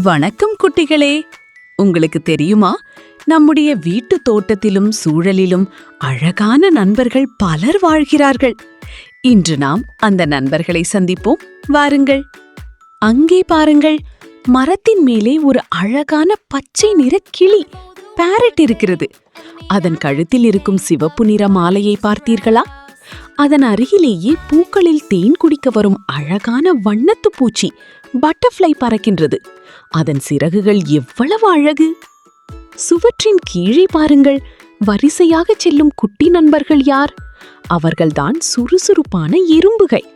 வணக்கம் குட்டிகளே. உங்களுக்கு தெரியுமா, நம்முடைய வீட்டு தோட்டத்திலும் சூழலிலும் அழகான நண்பர்கள் பலர் வாழ்கிறார்கள். இன்று நாம் அந்த நண்பர்களை சந்திப்போம். வாருங்கள். அங்கே பாருங்கள், மரத்தின் மேலே ஒரு அழகான பச்சை நிற கிளி பேரட் இருக்கிறது. அதன் கழுத்தில் இருக்கும் சிவப்பு நிற மாலையை பார்த்தீர்களா? அதன் அருகிலேயே பூக்களில் தேன் குடிக்க வரும் அழகான வண்ணத்து பூச்சி பட்டர்ஃப்ளை பறக்கின்றது. அதன் சிறகுகள் எவ்வளவு அழகு! சுவற்றின் கீழே பாருங்கள், வரிசையாக செல்லும் குட்டி நண்பர்கள் யார்? அவர்கள்தான் சுறுசுறுப்பான எறும்புகள்,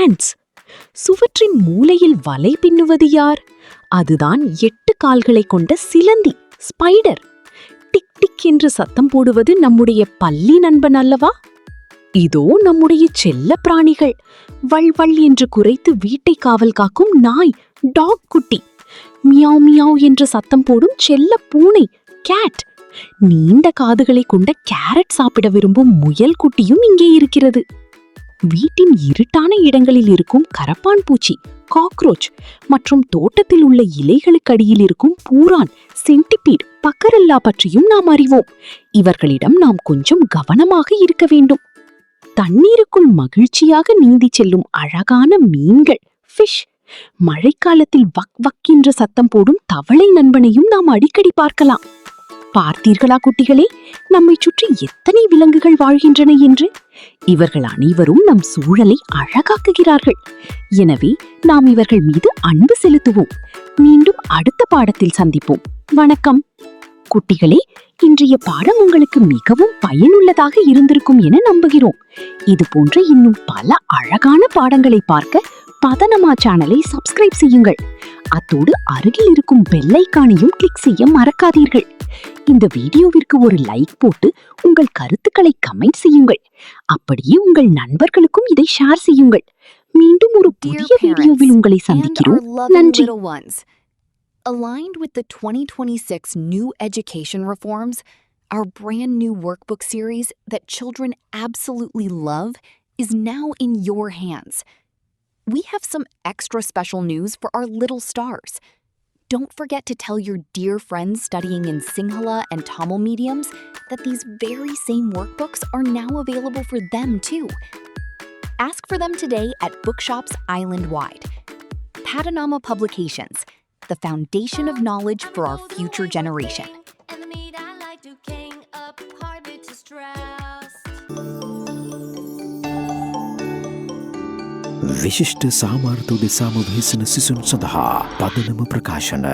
ஆண்ட்ஸ். சுவற்றின் மூலையில் வலை பின்னுவது யார்? அதுதான் 8 கால்களை கொண்ட சிலந்தி, ஸ்பைடர். டிக் டிக் என்று சத்தம் போடுவது நம்முடைய பள்ளி நண்பன் அல்லவா? இதோ நம்முடைய செல்ல பிராணிகள், வள் வள் என்று குரைத்து வீட்டை காவல் காக்கும் நாய், டாக் குட்டி. மியாவ் மியாவ் என்று சத்தம் போடும் செல்ல பூனை, கேட். நீண்ட காதுகளை கொண்ட கேரட் சாப்பிட விரும்பும் முயல் குட்டியும் இங்கே இருக்கிறது. வீட்டின் இருட்டான இடங்களில் இருக்கும் கரப்பான் பூச்சி, காக்ரோச் மற்றும் தோட்டத்தில் உள்ள இலைகளுக்கு அடியில் இருக்கும் பூரான், சென்டிபீட், பக்கரல்லா பற்றியும் நாம் அறிவோம். இவர்களிடம் நாம் கொஞ்சம் கவனமாக இருக்க வேண்டும். தண்ணீருக்குள் மகிழ்ச்சியாக நீந்தி செல்லும் அழகான மீன்கள், ஃபிஷ். மழைக்காலத்தில் வக் வக் என்ற சத்தம் போடும் தவளை நண்பனையும் நாம் அடிக்கடி பார்க்கலாம். பார்த்தீர்களா குட்டிகளே, நம்மை சுற்றி எத்தனை விலங்குகள் வாழ்கின்றன என்று? இவர்கள் அனைவரும் நம் சூழலை அழகாக்குகிறார்கள். எனவே நாம் இவர்கள் மீது அன்பு செலுத்துவோம். மீண்டும் அடுத்த பாடத்தில் சந்திப்போம். வணக்கம் குட்டிகளே. இன்றைய பாடம் உங்களுக்கு மிகவும் பயனுள்ளதாக இருந்திருக்கும் என நம்புகிறோம். இது போன்ற இன்னும் பல அழகான பாடங்களை பார்க்க பதனமா சேனலை சப்ஸ்கிரைப் செய்யுங்கள். அத்தோடு அருகில் இருக்கும் பெல் ஐகானையும் கிளிக் செய்ய மறக்காதீர்கள். இந்த வீடியோவிற்கு ஒரு லைக் போட்டு உங்கள் கருத்துக்களை கமெண்ட் செய்யுங்கள். அப்படியே உங்கள் நண்பர்களுக்கும் இதை ஷேர் செய்யுங்கள். மீண்டும் ஒரு புதிய வீடியோவில் உங்களை சந்திக்கிறோம். நன்றி. Aligned with the 2026 new education reforms, our brand new workbook series that children absolutely love is now in your hands. We have some extra special news for our little stars. Don't forget to tell your dear friends studying in Sinhala and Tamil mediums that these very same workbooks are now available for them too. Ask for them today at bookshops island-wide. Padanama Publications, the foundation of knowledge for our future generation. විශිෂ්ට සාමාර්ථ දෙසාම වෙහෙසන සිසුන් සඳහා පදනම ප්‍රකාශන